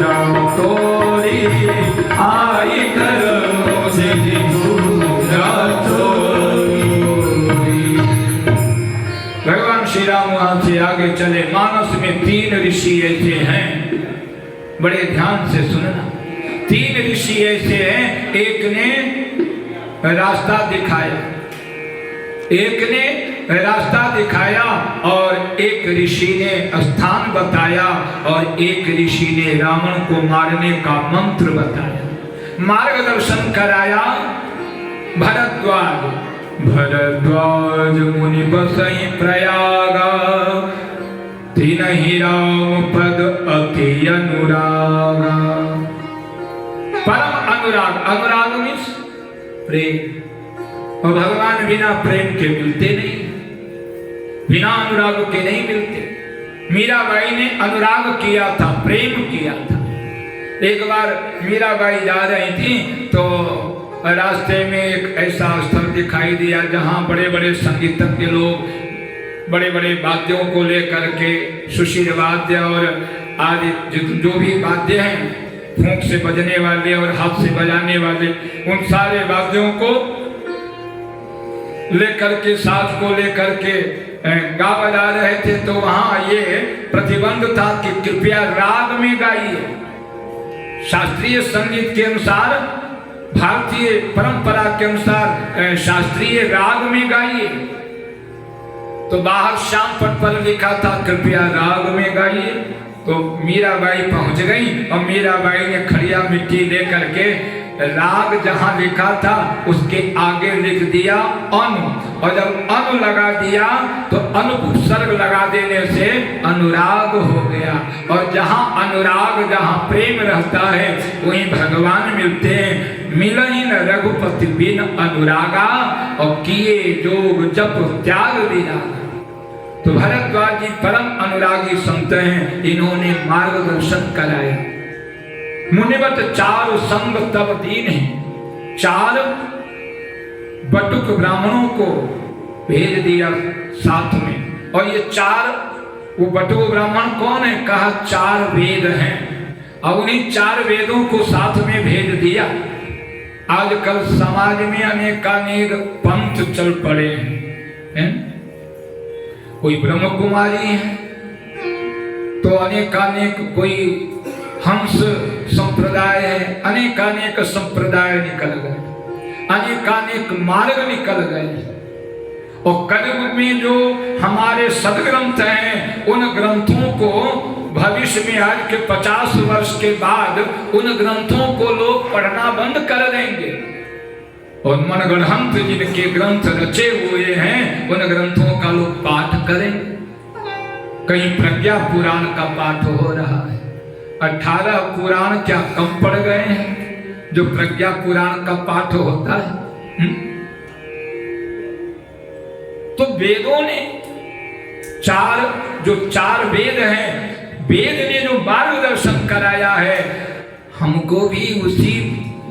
जाओ तोरी आई कर्मों से भगवान श्री राम वहां से आगे चले। मानस में 3 ऋषि ऐसे हैं, बड़े ध्यान से सुनना। 3 ऋषि ऐसे हैं, एक ने रास्ता दिखाया, एक ने रास्ता दिखाया और एक ऋषि ने स्थान बताया और एक ऋषि ने रावण को मारने का मंत्र बताया, मार्गदर्शन कराया। भरद्वाज भरद्वाज मुनि बसई प्रयागा, तिनहि राम पद अति अनुरागा। परम अनुराग, अनुराग मीन्स प्रेम, और भगवान बिना प्रेम के मिलते नहीं, बिना अनुराग के नहीं मिलते। मीराबाई ने अनुराग किया था, प्रेम किया था। एक बार मीराबाई जा रही थी तो रास्ते में एक ऐसा स्थल दिखाई दिया जहां बड़े बड़े संगीतज्ञ लोग बड़े बड़े वाद्यों को लेकर के, सुशील वाद्य और आदि जो भी वाद्य हैं, फूंक से बजने वाले और हाथ से बजाने वाले, उन सारे वाद्यों को लेकर के, साज को लेकर के गा बजा रहे थे। तो वहां ये प्रतिबंध था कि कृपया राग में गाइए, शास्त्रीय संगीत के अनुसार, भारतीय परंपरा के अनुसार शास्त्रीय राग में गाइए। तो बाहर श्याम पट पर लिखा था कृपया राग में गाइए। तो मीराबाई पहुंच गई और मीराबाई ने खड़िया मिट्टी लेकर के राग जहां लिखा था उसके आगे लिख दिया अनु, और जब अनु लगा दिया तो अनुपसर्ग लगा देने से अनुराग हो गया। और जहां अनुराग, जहां प्रेम रहता है वहीं भगवान मिलते हैं। मिलहि न रघुपति बिन अनुरागा, और किए जोग जप त्याग विरागा। तो भरद्वाज जी परम अनुरागी संत हैं, इन्होंने मार्गदर्शन कराया। मुनिवत 4 संग तब दीन है, 4 बटुक ब्राह्मणों को भेज दिया साथ में। और ये 4 वो बटुक ब्राह्मण कौन है? कहा 4 वेद हैं, और उन्हीं 4 वेदों को साथ में भेज दिया। आजकल समाज में अनेकानेक पंथ चल पड़े हैं। कोई ब्रह्म कुमारी है तो अनेकानेक, कोई हंस संप्रदाय है, अनेकानेक संप्रदाय निकल गए, अनेकानेक मार्ग निकल गए। और कलयुग में जो हमारे सदग्रंथ हैं, उन ग्रंथों को भविष्य में, आज के 50 वर्ष के बाद, उन ग्रंथों को लोग पढ़ना बंद कर देंगे। और मनगढ़ंत जिनके ग्रंथ रचे हुए हैं, उन ग्रंथों का लोग पाठ करेंगे। कहीं प्रज्ञा पुराण का पाठ हो रहा है, 18 पुराण क्या कम पड़ गए हैं जो प्रज्ञा पुराण का पाठ होता है? तो वेदों ने 4 वेद हैं, वेद ने जो मार्गदर्शन कराया है, हमको भी उसी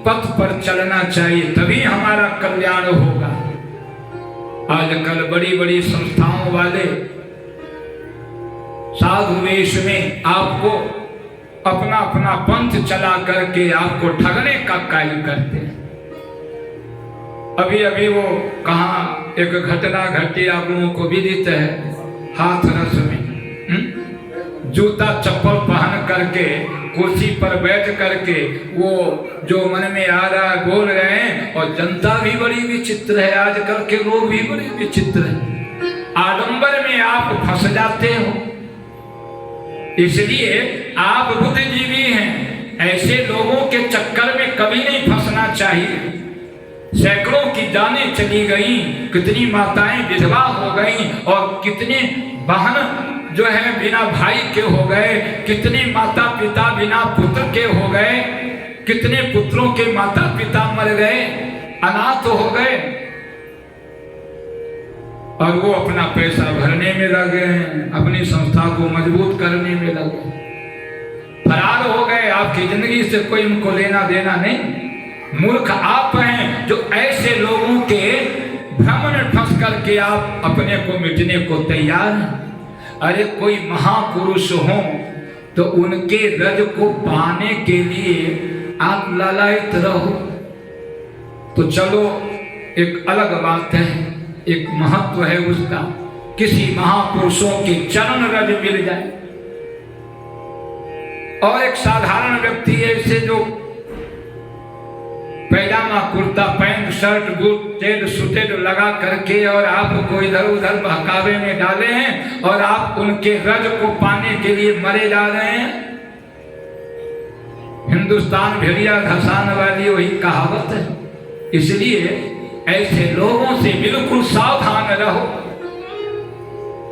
पथ पर चलना चाहिए, तभी हमारा कल्याण होगा। आजकल बड़ी बड़ी संस्थाओं वाले साधु वेश में आपको अपना अपना पंथ चला करके आपको ठगने का कार्य करते हैं। अभी अभी वो कहाँ एक घटना घटी, आप लोगों को विदित है, हाथरस में जूता चप्पल पहन करके कुर्सी पर बैठ करके वो जो मन में आ रहा है बोल रहे हैं, और जनता भी बड़ी विचित्र है, आजकल के लोग भी बड़े विचित्र हैं। आडंबर में आप फंस जाते हो, इसलिए आप बुद्धिजीवी हैं। ऐसे लोगों के चक्कर में कभी नहीं फंसना चाहिए। सैकड़ों की जानें चली गई, कितनी माताएं विधवा हो गई, और कितने बहन जो है बिना भाई के हो गए, कितने माता पिता बिना पुत्र के हो गए, कितने पुत्रों के माता पिता मर गए, अनाथ हो गए, और वो अपना पैसा भरने में लगे हैं, अपनी संस्था को मजबूत करने में लगे, फरार हो गए। आपकी जिंदगी से कोई उनको लेना देना नहीं। मूर्ख आप हैं जो ऐसे लोगों के भ्रम में फंस करके आप अपने को मिटने को तैयार हैं। अरे कोई महापुरुष हो तो उनके रज को पाने के लिए आप लालायित रहो। तो चलो एक अलग बात है, एक महत्व है उसका, किसी महापुरुषों के चरण रज मिल जाए। और एक साधारण व्यक्ति ऐसे जो pyjama kurta pant shirt booted suited लगा करके और आपको इधर उधर बहकावे में डाले हैं और आप उनके रज को पाने के लिए मरे जा रहे हैं। हिंदुस्तान भेड़िया घसाने वाली वही कहावत है। इसलिए ऐसे लोगों से बिल्कुल सावधान रहो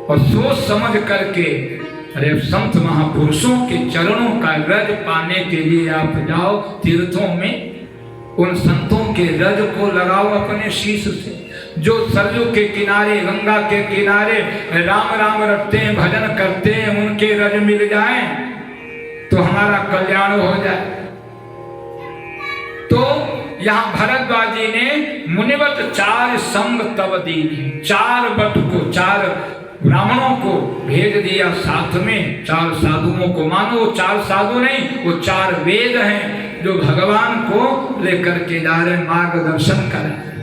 और सोच समझ करके अरे संत महापुरुषों के चरणों का रज पाने के लिए आप जाओ तीर्थों में, उन संतों के रज को लगाओ अपने शीश से। जो सरयू के किनारे गंगा के किनारे राम राम रटते हैं भजन करते हैं, उनके रज मिल जाए तो हमारा कल्याण हो जाए। तो यहाँ भरद्वाज जी ने मुनिवत 4 संग तब दी, 4 बट को 4 ब्राह्मणों को भेज दिया साथ में, 4 साधुओं को। मानो 4 साधु नहीं, वो 4 वेद हैं जो भगवान को लेकर के जा रहे मार्गदर्शन कर रहे हैं।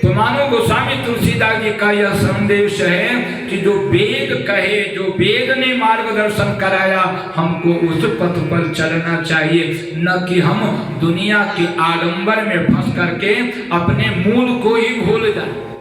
तो मानो गोस्वामी तुलसीदास जी का यह संदेश है कि जो वेद कहे, जो वेद ने मार्गदर्शन कराया, हमको उस पथ पर चलना चाहिए, न कि हम दुनिया के आडंबर में फंस करके अपने मूल को ही भूल जाए।